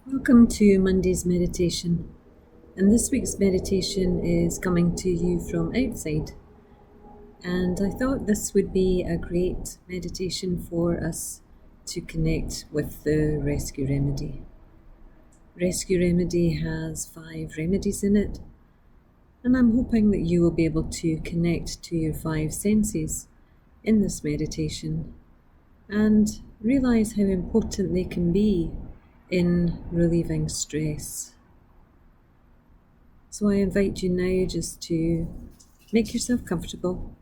Welcome to Monday's meditation, and this week's meditation is coming to you from outside. And I thought this would be a great meditation for us to connect with the Rescue Remedy. Rescue Remedy has 5 remedies in it, and I'm hoping that you will be able to connect to your 5 senses in this meditation and realize how important they can be in relieving stress. So I invite you now just to make yourself comfortable.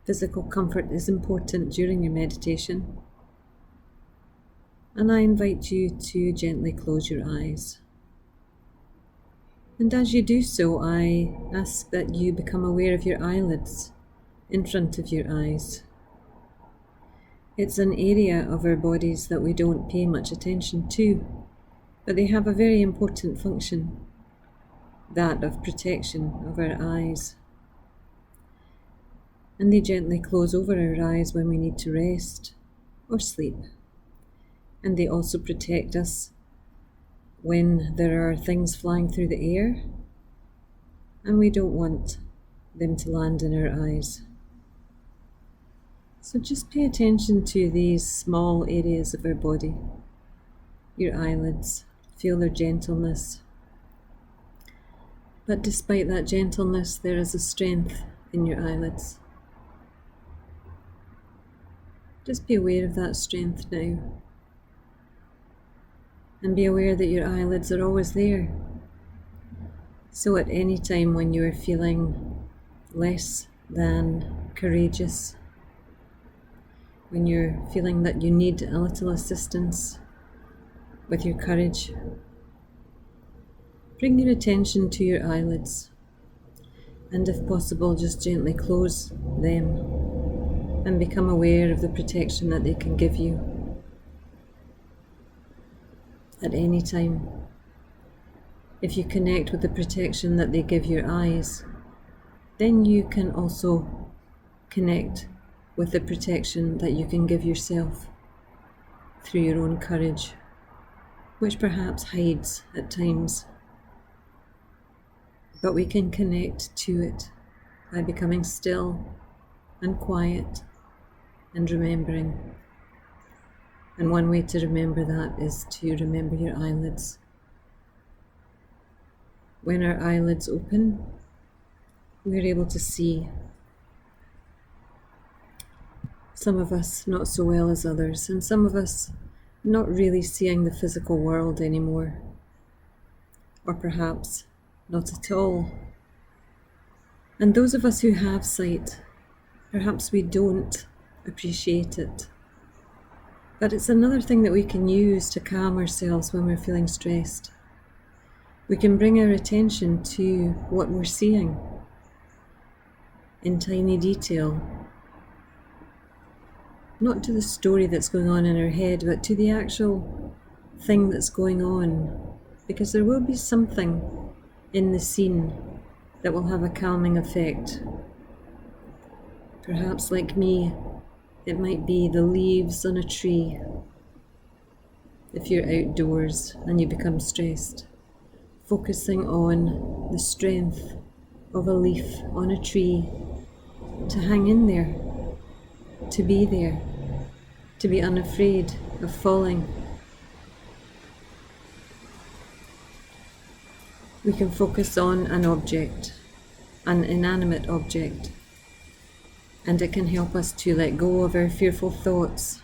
Physical comfort is important during your meditation. And I invite you to gently close your eyes. And as you do so, I ask that you become aware of your eyelids in front of your eyes. It's an area of our bodies that we don't pay much attention to, but they have a very important function, that of protection of our eyes. And they gently close over our eyes when we need to rest or sleep. And they also protect us when there are things flying through the air and we don't want them to land in our eyes. So just pay attention to these small areas of our body, your eyelids, feel their gentleness. But despite that gentleness, there is a strength in your eyelids. Just be aware of that strength now. And be aware that your eyelids are always there. So at any time when you are feeling less than courageous, when you're feeling that you need a little assistance with your courage, bring your attention to your eyelids, and if possible, just gently close them and become aware of the protection that they can give you at any time. If you connect with the protection that they give your eyes, then you can also connect with the protection that you can give yourself through your own courage, which perhaps hides at times. But we can connect to it by becoming still and quiet and remembering. And one way to remember that is to remember your eyelids. When our eyelids open, we're able to see. Some of us not so well as others, and some of us not really seeing the physical world anymore, or perhaps not at all. And those of us who have sight, perhaps we don't appreciate it. But it's another thing that we can use to calm ourselves when we're feeling stressed. We can bring our attention to what we're seeing in tiny detail. Not to the story that's going on in our head, but to the actual thing that's going on. Because there will be something in the scene that will have a calming effect. Perhaps like me, it might be the leaves on a tree. If you're outdoors and you become stressed, focusing on the strength of a leaf on a tree to hang in there, to be there, to be unafraid of falling. We can focus on an object, an inanimate object, and it can help us to let go of our fearful thoughts.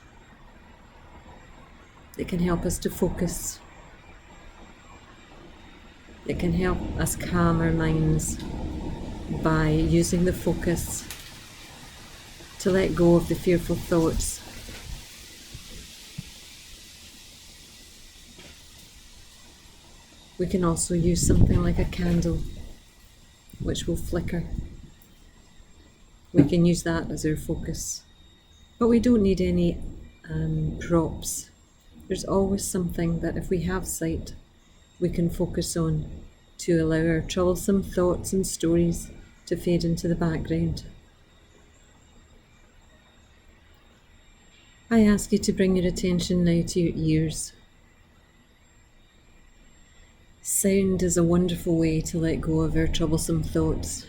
It can help us to focus. It can help us calm our minds by using the focus to let go of the fearful thoughts. We can also use something like a candle, which will flicker. We can use that as our focus. But we don't need any props. There's always something that if we have sight, we can focus on to allow our troublesome thoughts and stories to fade into the background. I ask you to bring your attention now to your ears. Sound is a wonderful way to let go of our troublesome thoughts.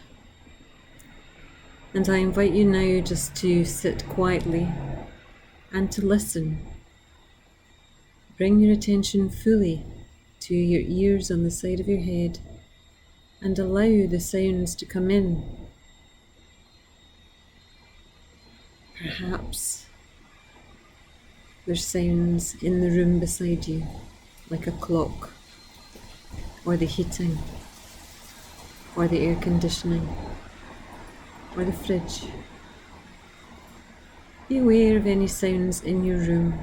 And I invite you now just to sit quietly and to listen. Bring your attention fully to your ears on the side of your head and allow the sounds to come in. Perhaps there's sounds in the room beside you, like a clock, or the heating, or the air conditioning, or the fridge. Be aware of any sounds in your room.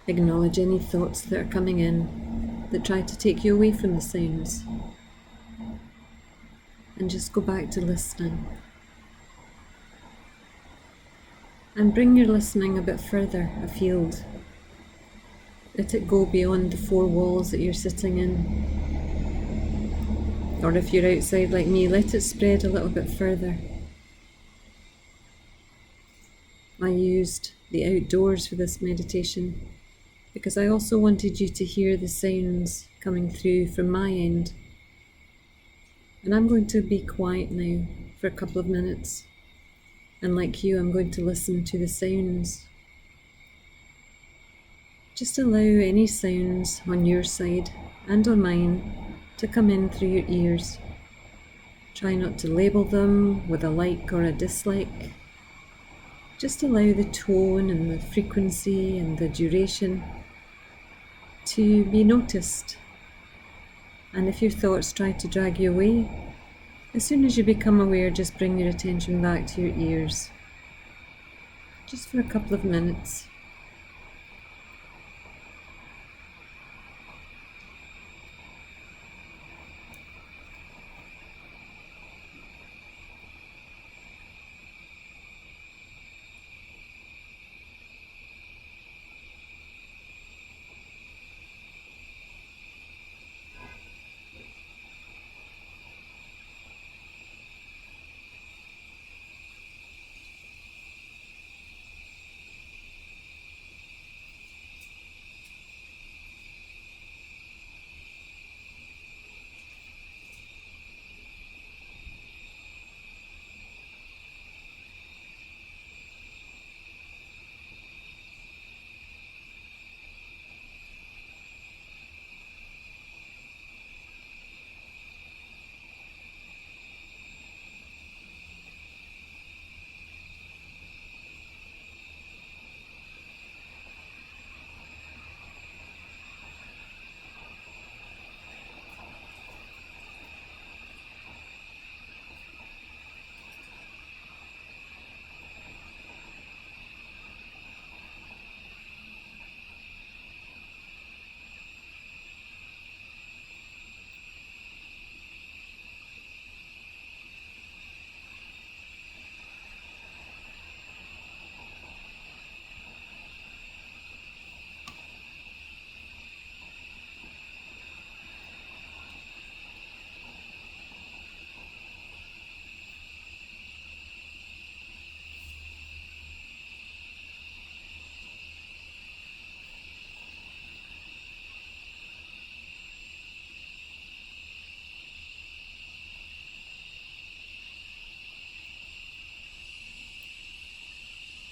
Acknowledge any thoughts that are coming in that try to take you away from the sounds. And just go back to listening. And bring your listening a bit further afield. Let it go beyond the four walls that you're sitting in. Or if you're outside like me, let it spread a little bit further. I used the outdoors for this meditation because I also wanted you to hear the sounds coming through from my end. And I'm going to be quiet now for a couple of minutes. And like you, I'm going to listen to the sounds. Just allow any sounds on your side and on mine to come in through your ears. Try not to label them with a like or a dislike. Just allow the tone and the frequency and the duration to be noticed. And if your thoughts try to drag you away, as soon as you become aware, just bring your attention back to your ears. Just for a couple of minutes.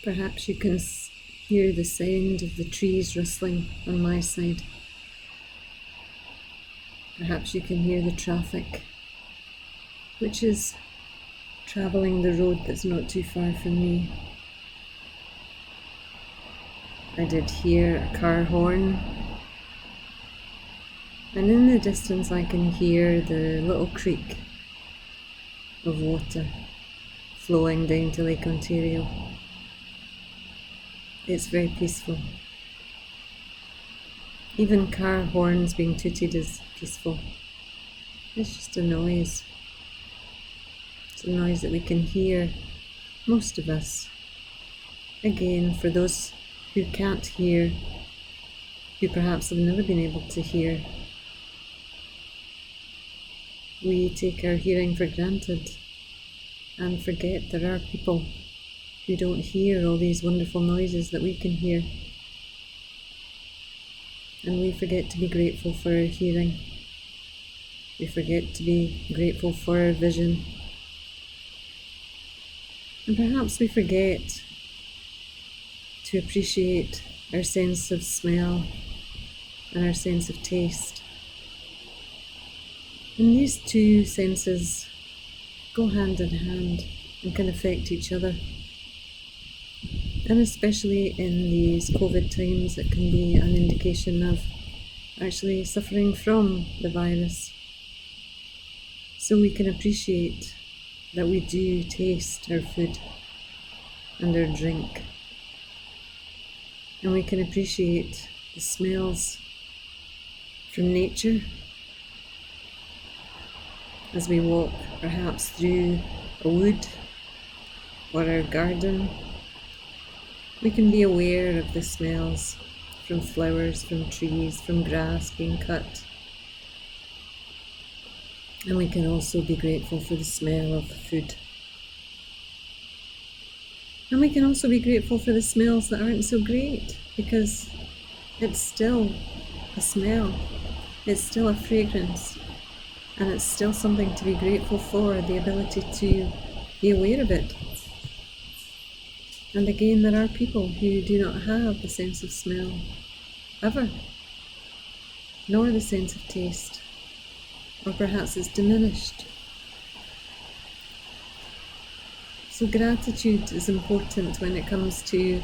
Perhaps you can hear the sound of the trees rustling on my side. Perhaps you can hear the traffic, which is travelling the road that's not too far from me. I did hear a car horn, and in the distance I can hear the little creek of water flowing down to Lake Ontario. It's very peaceful. Even car horns being tooted is peaceful. It's just a noise. It's a noise that we can hear, most of us. Again, for those who can't hear, who perhaps have never been able to hear, we take our hearing for granted. and forget there are people who don't hear all these wonderful noises that we can hear. And we forget to be grateful for our hearing. We forget to be grateful for our vision. And perhaps we forget to appreciate our sense of smell and our sense of taste. And these two senses go hand in hand and can affect each other. And especially in these COVID times, it can be an indication of actually suffering from the virus. So we can appreciate that we do taste our food and our drink. And we can appreciate the smells from nature as we walk perhaps through a wood or our garden. We can be aware of the smells from flowers, from trees, from grass being cut. And we can also be grateful for the smell of food. And we can also be grateful for the smells that aren't so great, because it's still a smell, it's still a fragrance, and it's still something to be grateful for, the ability to be aware of it. And again, there are people who do not have the sense of smell ever, nor the sense of taste, or perhaps it's diminished. So gratitude is important when it comes to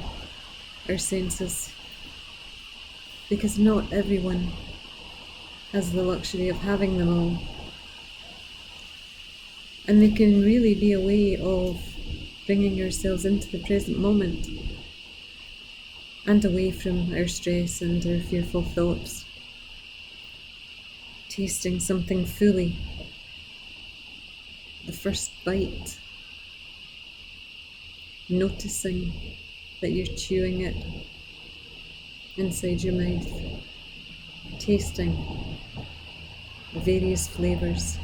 our senses, because not everyone has the luxury of having them all. And they can really be a way of bringing ourselves into the present moment and away from our stress and our fearful thoughts. Tasting something fully, the first bite, noticing that you're chewing it inside your mouth, tasting the various flavours,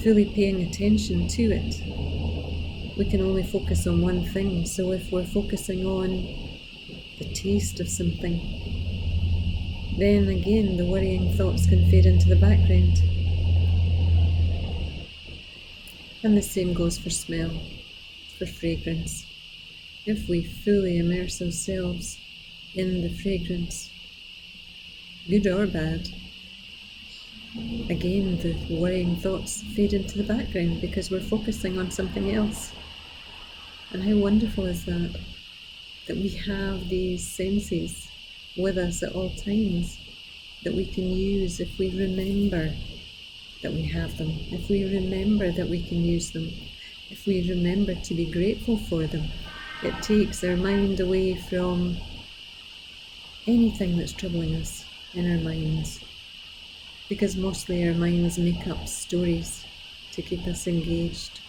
fully paying attention to it. We can only focus on one thing, so if we're focusing on the taste of something, then again the worrying thoughts can fade into the background. And the same goes for smell, for fragrance. If we fully immerse ourselves in the fragrance, good or bad, again the worrying thoughts fade into the background because we're focusing on something else. And how wonderful is that we have these senses with us at all times that we can use if we remember that we have them, if we remember that we can use them, if we remember to be grateful for them. It takes our mind away from anything that's troubling us in our minds, because mostly our minds make up stories to keep us engaged,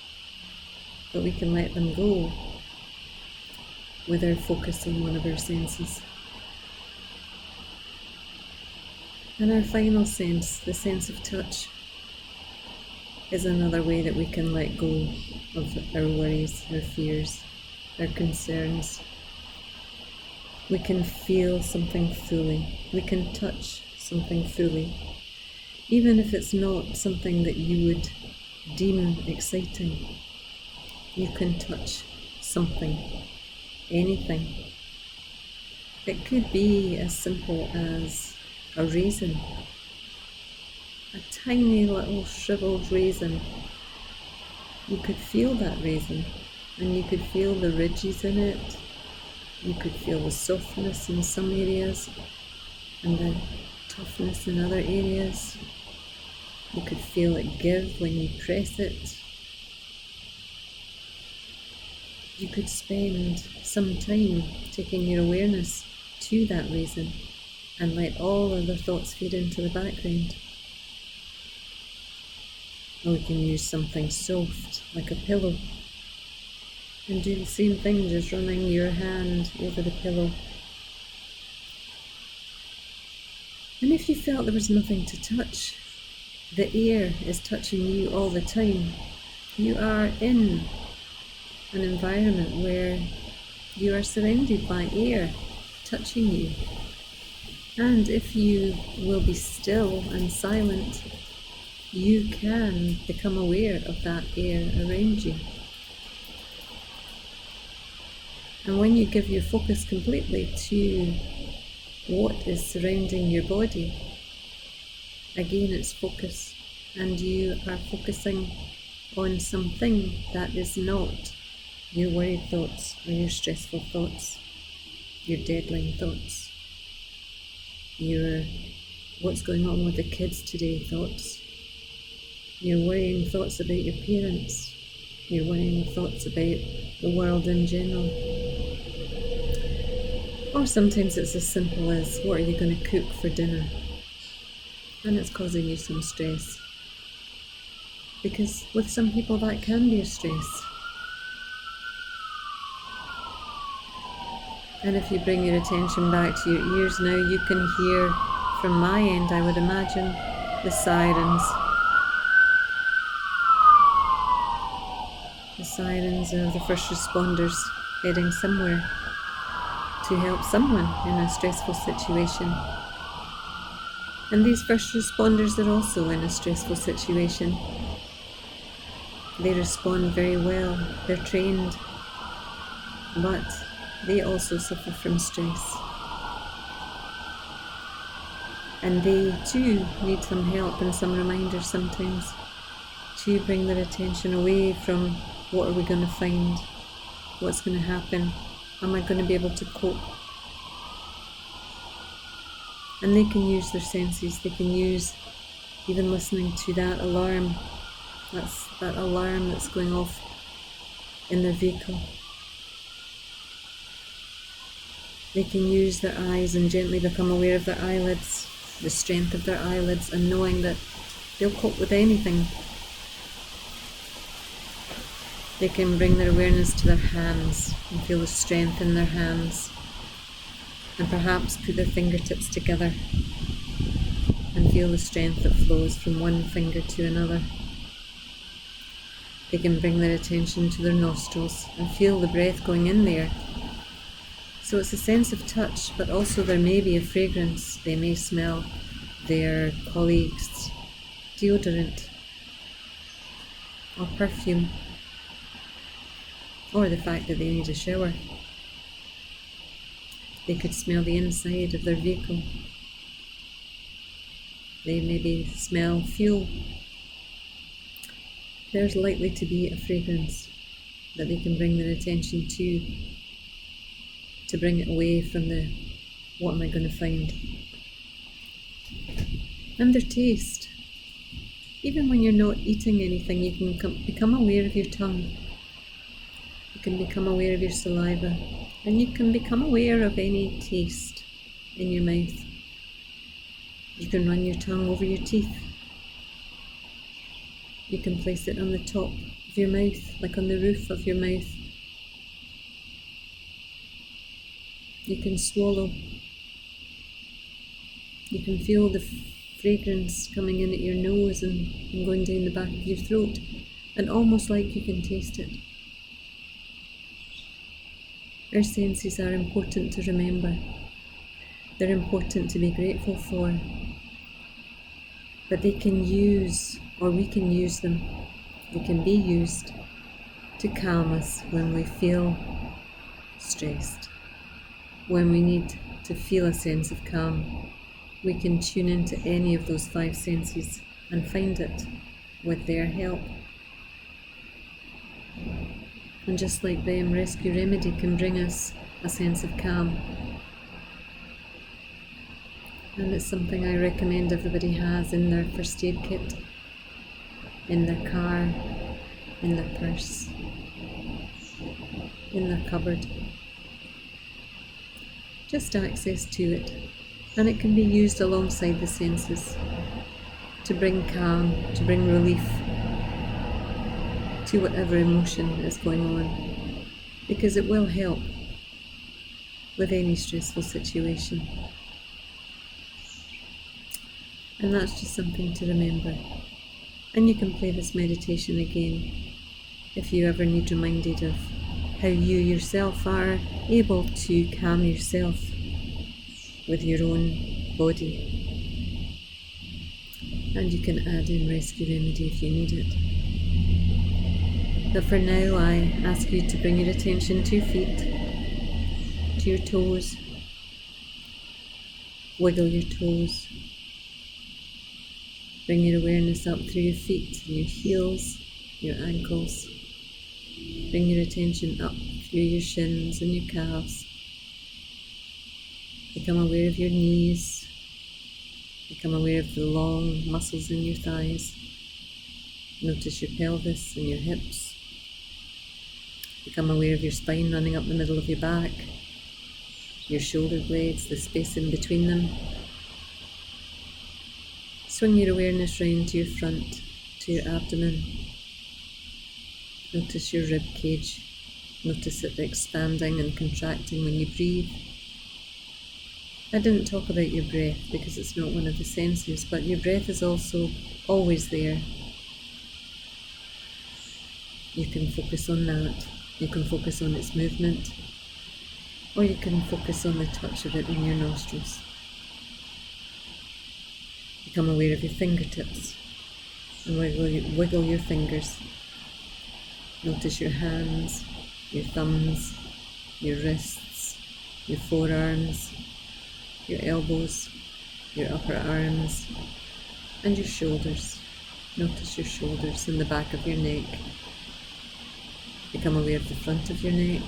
but we can let them go with our focus on one of our senses. And our final sense, the sense of touch, is another way that we can let go of our worries, our fears, our concerns. We can feel something fully. We can touch something fully. Even if it's not something that you would deem exciting, you can touch something, anything. It could be as simple as a raisin, a tiny little shriveled raisin. You could feel that raisin, and you could feel the ridges in it. You could feel the softness in some areas and the toughness in other areas. You could feel it give when you press it. You could spend some time taking your awareness to that raisin and let all other thoughts fade into the background. Or we can use something soft, like a pillow, and do the same thing, just running your hand over the pillow. And if you felt there was nothing to touch, The air is touching you all the time. You are in an environment where you are surrounded by air touching you. And if you will be still and silent, you can become aware of that air around you. And when you give your focus completely to what is surrounding your body, again it's focus, and you are focusing on something that is not your worried thoughts or your stressful thoughts, your deadline thoughts, your what's going on with the kids today thoughts, your worrying thoughts about your parents, your worrying thoughts about the world in general. Or sometimes it's as simple as, what are you going to cook for dinner? And it's causing you some stress. Because with some people that can be a stress. And if you bring your attention back to your ears now, you can hear from my end, I would imagine, the sirens. The sirens of the first responders heading somewhere to help someone in a stressful situation. And these first responders are also in a stressful situation. They respond very well, they're trained, but they also suffer from stress. And they too need some help and some reminders sometimes to bring their attention away from what are we going to find, what's going to happen, am I going to be able to cope? And they can use their senses, they can use even listening to that alarm, that alarm that's going off in their vehicle. They can use their eyes and gently become aware of their eyelids, the strength of their eyelids, and knowing that they'll cope with anything. They can bring their awareness to their hands and feel the strength in their hands, and perhaps put their fingertips together and feel the strength that flows from one finger to another. They can bring their attention to their nostrils and feel the breath going in there. So it's a sense of touch, but also there may be a fragrance. They may smell their colleagues' deodorant or perfume, or the fact that they need a shower. They could smell the inside of their vehicle. They maybe smell fuel. There's likely to be a fragrance that they can bring their attention to bring it away from the, what am I going to find? And their taste. Even when you're not eating anything, you can become aware of your tongue. You can become aware of your saliva, and you can become aware of any taste in your mouth. You can run your tongue over your teeth. You can place it on the top of your mouth, like on the roof of your mouth. You can swallow. You can feel the fragrance coming in at your nose and going down the back of your throat, and almost like you can taste it. Our senses are important to remember. They're important to be grateful for. But they can use, or we can use them, they can be used to calm us when we feel stressed. When we need to feel a sense of calm, we can tune into any of those 5 senses and find it with their help. And just like them, Rescue Remedy can bring us a sense of calm. And it's something I recommend everybody has in their first aid kit, in their car, in their purse, in their cupboard. Just access to it, and it can be used alongside the senses to bring calm, to bring relief to whatever emotion is going on, because it will help with any stressful situation. And that's just something to remember. And you can play this meditation again if you ever need reminded of how you yourself are able to calm yourself with your own body. And you can add in rescue remedy if you need it. But for now, I ask you to bring your attention to your feet, to your toes. Wiggle your toes. Bring your awareness up through your feet and your heels, your ankles. Bring your attention up through your shins and your calves. Become aware of your knees. Become aware of the long muscles in your thighs. Notice your pelvis and your hips. Become aware of your spine running up the middle of your back, your shoulder blades, the space in between them. Swing your awareness round to your front, to your abdomen. Notice your rib cage. Notice it expanding and contracting when you breathe. I didn't talk about your breath because it's not one of the senses, but your breath is also always there. You can focus on that. You can focus on its movement, or you can focus on the touch of it in your nostrils. Become aware of your fingertips and wiggle your fingers. Notice your hands, your thumbs, your wrists, your forearms, your elbows, your upper arms, and your shoulders. Notice your shoulders and the back of your neck. Become aware of the front of your neck.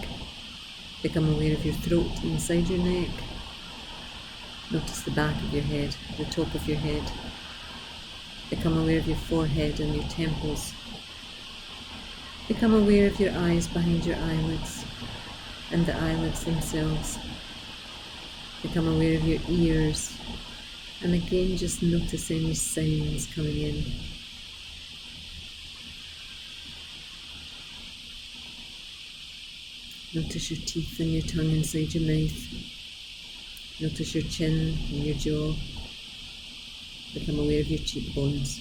Become aware of your throat inside your neck. Notice the back of your head, the top of your head. Become aware of your forehead and your temples. Become aware of your eyes behind your eyelids and the eyelids themselves. Become aware of your ears, and again just notice any sounds coming in. Notice your teeth and your tongue inside your mouth. Notice your chin and your jaw. Become aware of your cheekbones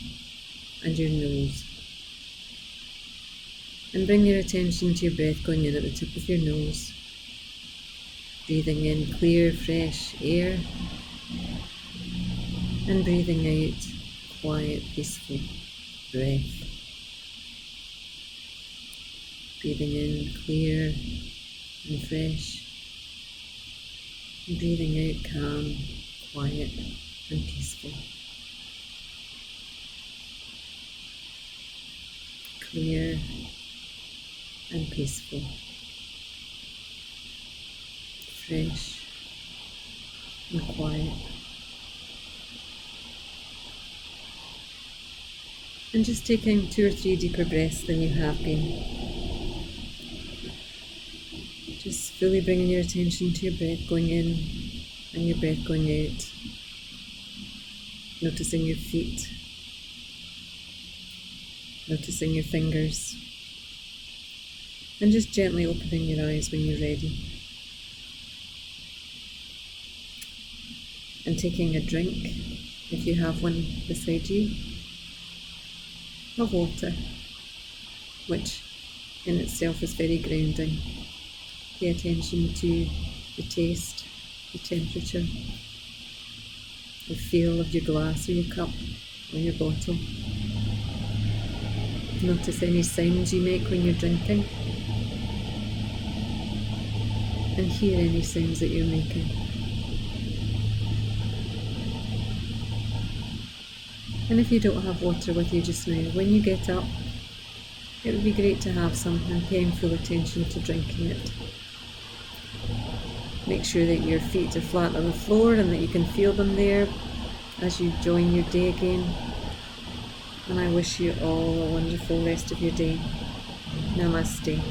and your nose. And bring your attention to your breath going in at the tip of your nose. Breathing in clear, fresh air. And breathing out quiet, peaceful breath. Breathing in clear and fresh. And breathing out calm, quiet and peaceful. Clear and peaceful. Fresh and quiet. And just taking 2 or 3 deeper breaths than you have been. Just fully bringing your attention to your breath going in and your breath going out. Noticing your feet. Noticing your fingers. And just gently opening your eyes when you're ready. And taking a drink, if you have one beside you, of water, which in itself is very grounding. Pay attention to the taste, the temperature, the feel of your glass or your cup or your bottle. Notice any sounds you make when you're drinking, and hear any sounds that you're making. And if you don't have water with you just now, when you get up, it would be great to have some and paying full attention to drinking it. Make sure that your feet are flat on the floor and that you can feel them there as you join your day again. And I wish you all a wonderful rest of your day. Namaste.